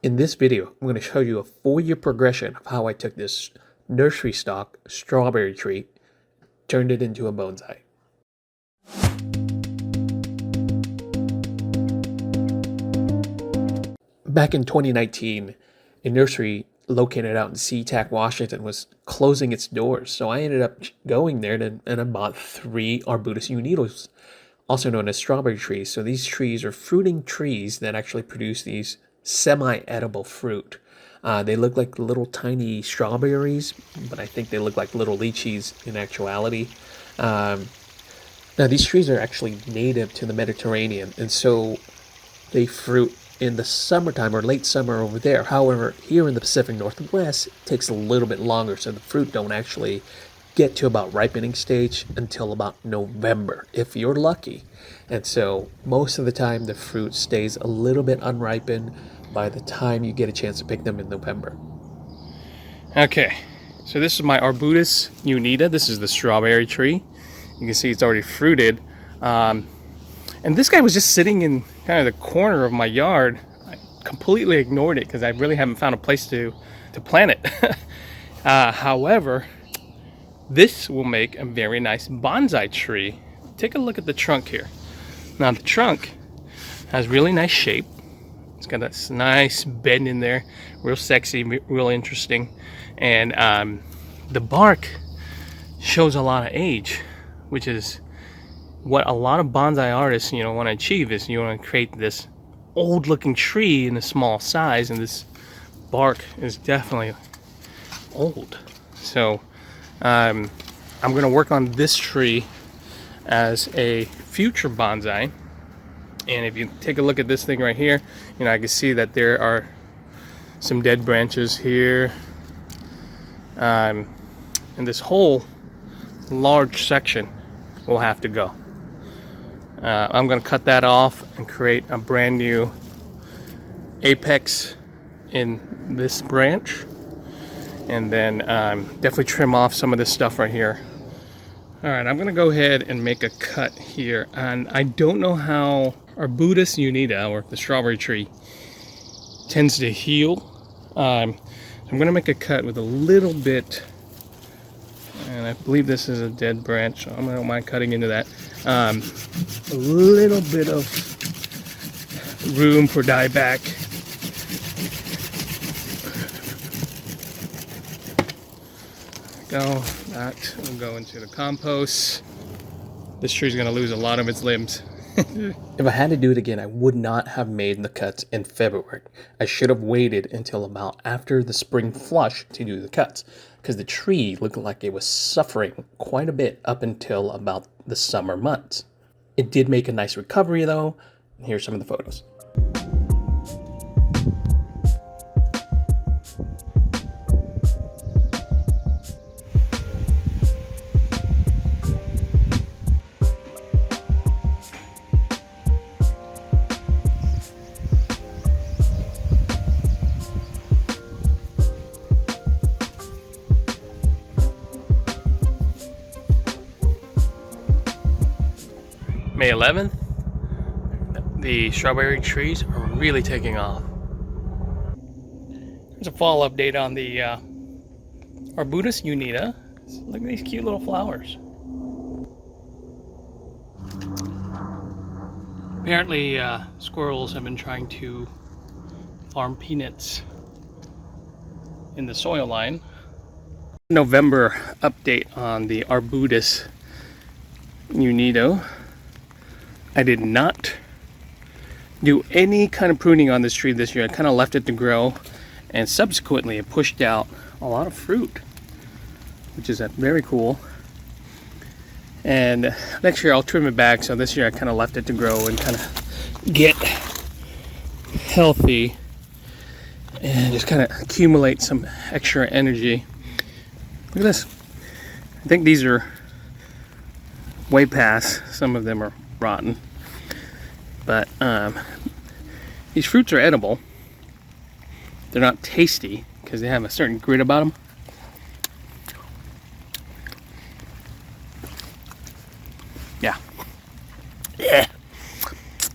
In this video, I'm going to show you a 4-year progression of how I took this nursery stock strawberry tree, turned it into a bonsai. Back in 2019, a nursery located out in SeaTac, Washington was closing its doors, so I ended up going there and I bought 3 Arbutus Unedos, also known as strawberry trees. So these trees are fruiting trees that actually produce these semi-edible fruit. They look like little tiny strawberries, but I think they look like little lychees in actuality. Now these trees are actually native to the Mediterranean, and so they fruit in the summertime or late summer over there. However, here in the Pacific Northwest, it takes a little bit longer, so the fruit don't actually get to about ripening stage until about November, if you're lucky. And so most of the time, the fruit stays a little bit unripened by the time you get a chance to pick them in November. Okay, so this is my Arbutus Unedo. This is the strawberry tree. You can see it's already fruited. And this guy was just sitting in kind of the corner of my yard. I completely ignored it because I really haven't found a place to plant it. However, this will make a very nice bonsai tree. Take a look at the trunk here. Now the trunk has really nice shape. It's got this nice bend in there, real sexy, real interesting. And the bark shows a lot of age, which is what a lot of bonsai artists, want to achieve. Is you want to create this old looking tree in a small size, and this bark is definitely old. So I'm going to work on this tree as a future bonsai. And if you take a look at this thing right here, I can see that there are some dead branches here, and this whole large section will have to go. I'm going to cut that off and create a brand new apex in this branch, and then definitely trim off some of this stuff right here. All right, I'm going to go ahead and make a cut here, and I don't know how Arbutus Unedo, or the strawberry tree, tends to heal. I'm going to make a cut with a little bit, and I believe this is a dead branch, so I don't mind cutting into that. A little bit of room for dieback. Go. That will go into the compost. This tree's going to lose a lot of its limbs. If I had to do it again, I would not have made the cuts in February. I should have waited until about after the spring flush to do the cuts, because the tree looked like it was suffering quite a bit up until about the summer months. It did make a nice recovery though. Here's some of the photos. May 11th, the strawberry trees are really taking off. There's a fall update on the Arbutus Unedo. Look at these cute little flowers. Apparently, squirrels have been trying to farm peanuts in the soil line. November update on the Arbutus Unedo. I did not do any kind of pruning on this tree this year. I kind of left it to grow, and subsequently it pushed out a lot of fruit, which is very cool. And next year I'll trim it back, so this year I kind of left it to grow and kind of get healthy and just kind of accumulate some extra energy. Look at this. I think these are way past. Some of them are rotten, but these fruits are edible. They're not tasty because they have a certain grit about them. Yeah,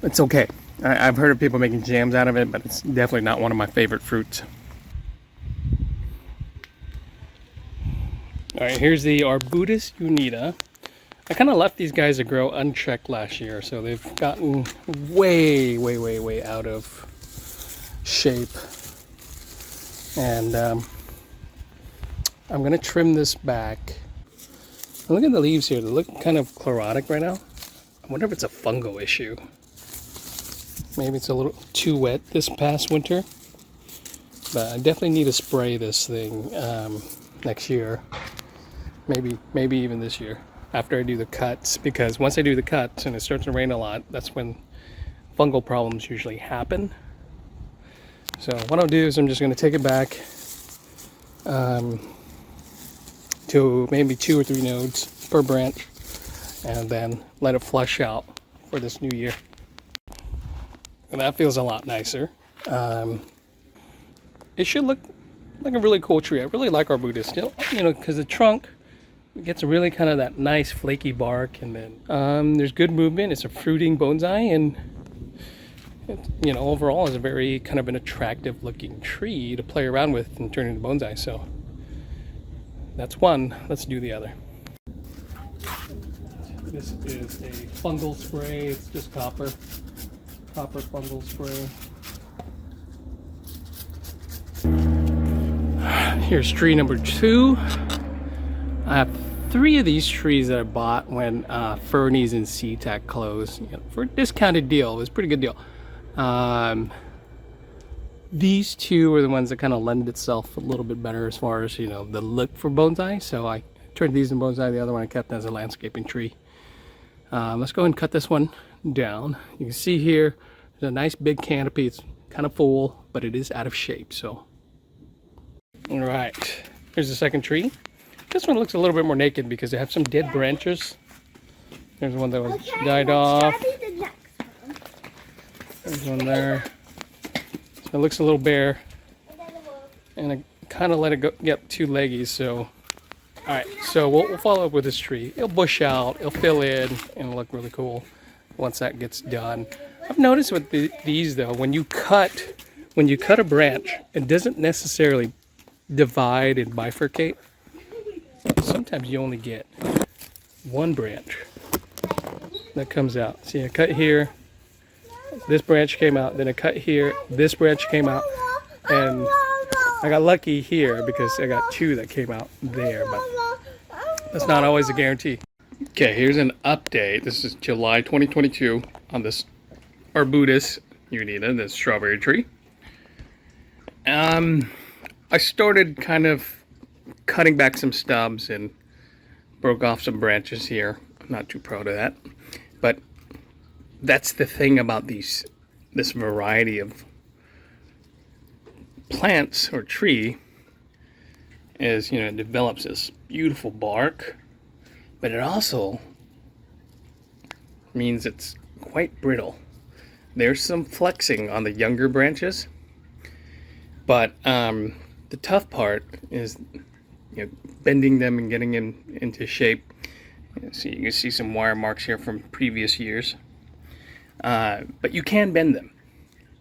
it's okay. I've heard of people making jams out of it, but it's definitely not one of my favorite fruits. All right, here's the Arbutus Unedo. I kind of left these guys to grow unchecked last year, so they've gotten way out of shape. And I'm going to trim this back. Look at the leaves here. They look kind of chlorotic right now. I wonder if it's a fungal issue. Maybe it's a little too wet this past winter. But I definitely need to spray this thing next year. Maybe even this year after I do the cuts, because once I do the cuts and it starts to rain a lot, that's when fungal problems usually happen. So what I'll do is I'm just going to take it back to maybe 2 or 3 nodes per branch, and then let it flush out for this new year. And that feels a lot nicer. It should look like a really cool tree. I really like Arbutus still, because the trunk gets really kind of that nice flaky bark, and then there's good movement. It's a fruiting bonsai, and overall is a very kind of an attractive looking tree to play around with and turn into bonsai. So that's one. Let's do the other. This is a fungal spray. It's just copper fungal spray. Here's tree number 2. I have 3 of these trees that I bought when Fernie's and SeaTac closed, for a discounted deal. It was a pretty good deal. These 2 are the ones that kind of lend itself a little bit better as far as the look for bonsai. So I turned these in bonsai. The other one I kept as a landscaping tree. Let's go ahead and cut this one down. You can see here there's a nice big canopy. It's kind of full, but it is out of shape. So, all right, here's the second tree. This one looks a little bit more naked because they have some dead branches. There's one that was died off. There's one there. So it looks a little bare. And I kind of let it go, get too leggy. So, all right, so we'll follow up with this tree. It'll bush out, it'll fill in, and it'll look really cool once that gets done. I've noticed with these though, when you cut a branch, it doesn't necessarily divide and bifurcate. Sometimes you only get one branch that comes out. See, I cut here, this branch came out, then I cut here, this branch came out, and I got lucky here because I got 2 that came out there, but that's not always a guarantee. Okay, here's an update. This is July 2022 on this Arbutus Unedo, this strawberry tree. I started kind of cutting back some stubs and broke off some branches here. I'm not too proud of that, but that's the thing about this variety of plants or tree is, it develops this beautiful bark, but it also means it's quite brittle. There's some flexing on the younger branches, but the tough part is bending them and getting them into shape. So you can see some wire marks here from previous years, but you can bend them.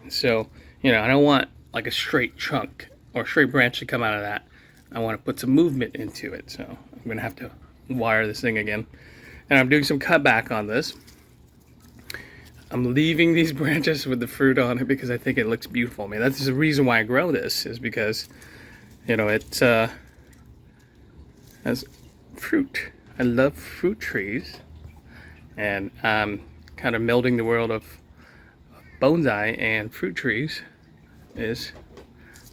So I don't want like a straight trunk or straight branch to come out of that. I want to put some movement into it, so I'm gonna have to wire this thing again, and I'm doing some cutback on this. I'm leaving these branches with the fruit on it because I think it looks beautiful. I mean, that's the reason why I grow this, is because it has fruit. I love fruit trees, and kind of melding the world of bonsai and fruit trees is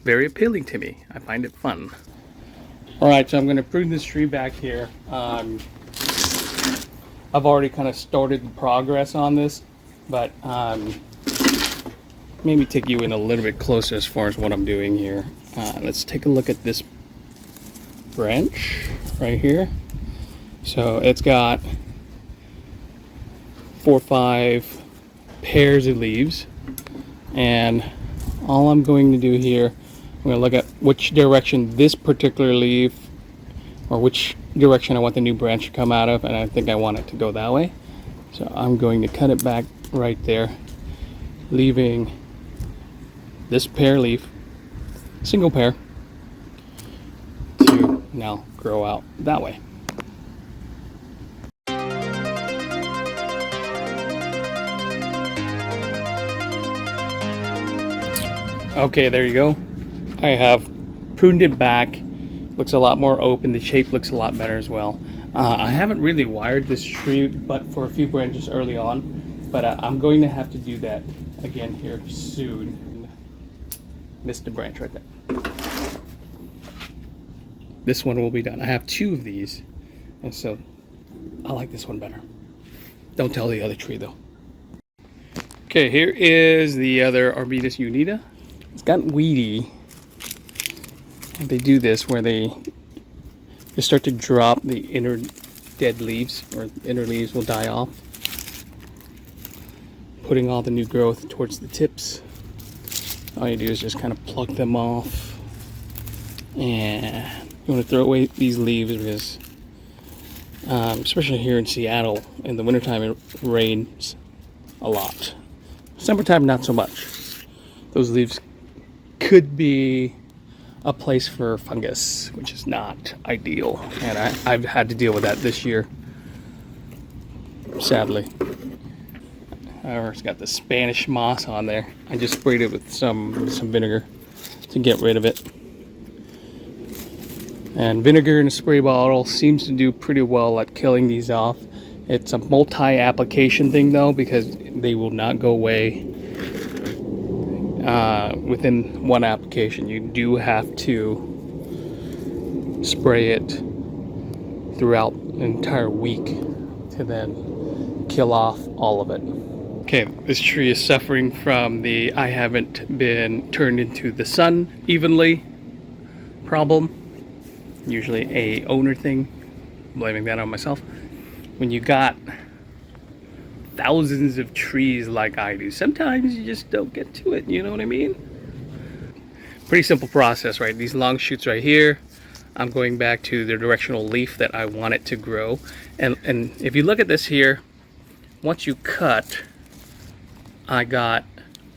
very appealing to me. I find it fun. All right, so I'm going to prune this tree back here. I've already kind of started the progress on this, but maybe take you in a little bit closer as far as what I'm doing here. Let's take a look at this branch right here. So it's got 4 or 5 pairs of leaves, and all I'm going to do here, I'm going to look at which direction this particular leaf, or which direction I want the new branch to come out of, and I think I want it to go that way. So I'm going to cut it back right there. leaving this pear leaf, single pear, to now grow out that way. Okay, there you go. I have pruned it back. Looks a lot more open. The shape looks a lot better as well. I haven't really wired this tree but for a few branches early on, but I'm going to have to do that again here soon. Missed a branch right there. This one will be done. I have 2 of these, and so I like this one better. Don't tell the other tree though. Okay, here is the other Arbutus Unedo. It's gotten weedy. They do this where they start to drop the inner dead leaves, or inner leaves will die off, putting all the new growth towards the tips. All you do is just kind of pluck them off, and you want to throw away these leaves because especially here in Seattle in the wintertime it rains a lot. Summertime not so much. Those leaves could be a place for fungus, which is not ideal, and I've had to deal with that this year, sadly. However, it's got the Spanish moss on there. I just sprayed it with some vinegar to get rid of it, and vinegar in a spray bottle seems to do pretty well at killing these off. It's a multi-application thing though, because they will not go away within one application. You do have to spray it throughout an entire week to then kill off all of it. Okay, this tree is suffering from the I haven't been turned into the sun evenly problem. Usually a owner thing. I'm blaming that on myself. When you got thousands of trees like I do, sometimes you just don't get to it, you know what I mean? Pretty simple process, right? These long shoots right here, I'm going back to the directional leaf that I want it to grow. And if you look at this here, once you cut, I got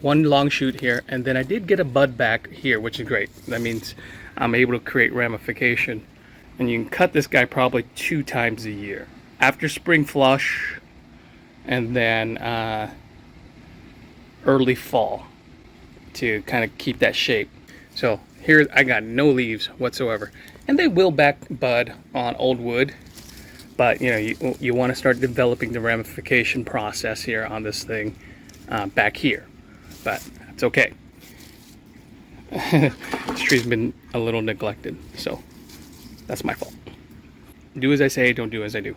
one long shoot here, and then I did get a bud back here, which is great. That means I'm able to create ramification. And you can cut this guy probably 2 times a year. After spring flush, and then early fall, to kind of keep that shape. So here I got no leaves whatsoever, and they will back bud on old wood, but you know, you want to start developing the ramification process here on this thing back here, but that's okay. This tree's been a little neglected, so that's my fault. Do as I say, don't do as I do.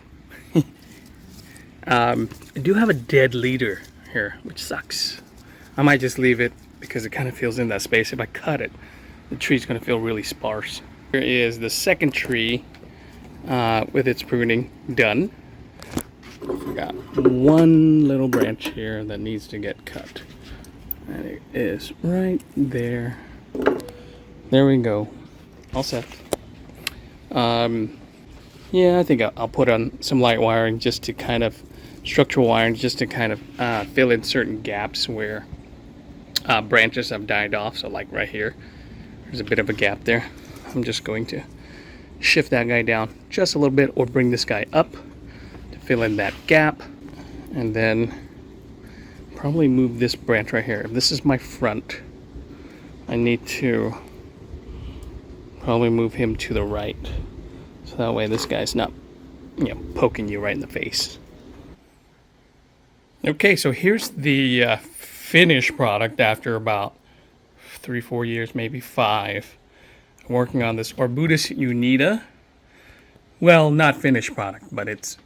I do have a dead leader here, which sucks. I might just leave it because it kind of fills in that space. If I cut it, the tree's going to feel really sparse. Here is the second tree with its pruning done. I got one little branch here that needs to get cut, and it is right there. There we go. All set. Yeah, I think I'll put on some light wiring just to kind of structural wiring just to kind of fill in certain gaps where branches have died off. So like right here, there's a bit of a gap there. I'm just going to shift that guy down just a little bit, or bring this guy up to fill in that gap, and then probably move this branch right here. If this is my front, I need to probably move him to the right, so that way this guy's not, you know, poking you right in the face. Okay, so here's the finished product after about 3-4 years, maybe 5. I'm working on this Arbutus Unedo. Well, not finished product, but it's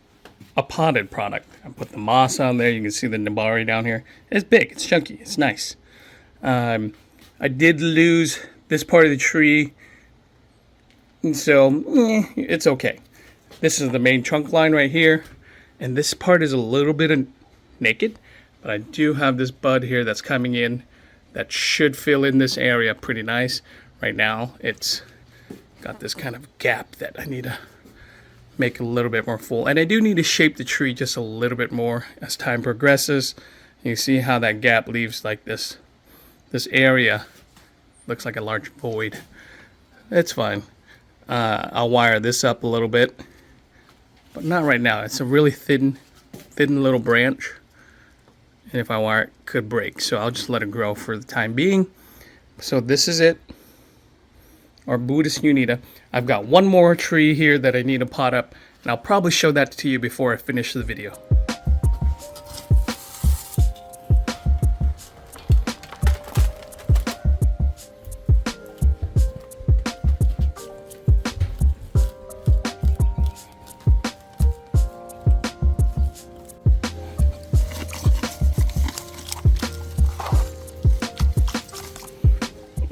a potted product. I put the moss on there. You can see the nabari down here. It's big, it's chunky, it's nice. I did lose this part of the tree, and so it's okay. This is the main trunk line right here, and this part is a little bit naked, but I do have this bud here that's coming in that should fill in this area pretty nice. Right now it's got this kind of gap that I need to make a little bit more full, and I do need to shape the tree just a little bit more as time progresses, You see how that gap leaves like this area looks like a large void. It's fine. I'll wire this up a little bit, but not right now. It's a really thin little branch, and if I wire it, could break. So I'll just let it grow for the time being. So this is it, Arbutus Unedo. I've got one more tree here that I need to pot up, and I'll probably show that to you before I finish the video.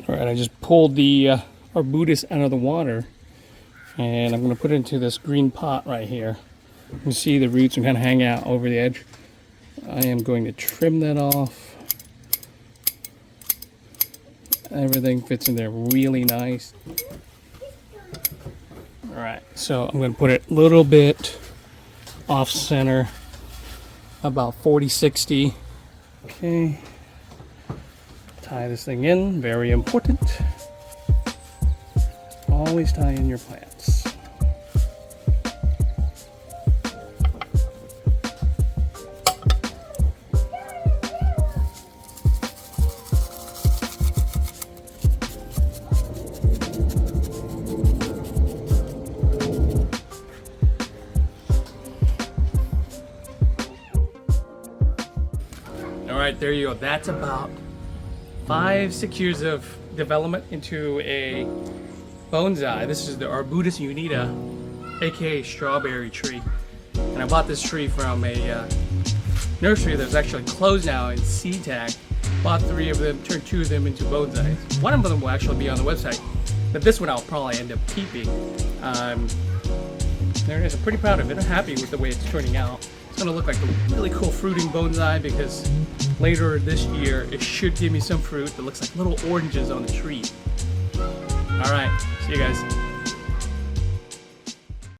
Alright, I just pulled the Arbutus out of the water, and I'm going to put it into this green pot right here. You can see the roots kind of hang out over the edge. I am going to trim that off. Everything fits in there really nice. Alright, so I'm going to put it a little bit off center, about 40-60. Okay. Tie this thing in, very important. Always tie in your plants. All right, there you go. That's about 5-6 years of development into a bonsai. This is the Arbutus Unedo, aka strawberry tree. And I bought this tree from a nursery that's actually closed now in SeaTac. Bought 3 of them, turned 2 of them into bonsais. One of them will actually be on the website, but this one I'll probably end up keeping. There it is. I'm pretty proud of it. I'm happy with the way it's turning out. It's going to look like a really cool fruiting bonsai because later this year it should give me some fruit that looks like little oranges on the tree. Alright, see you guys.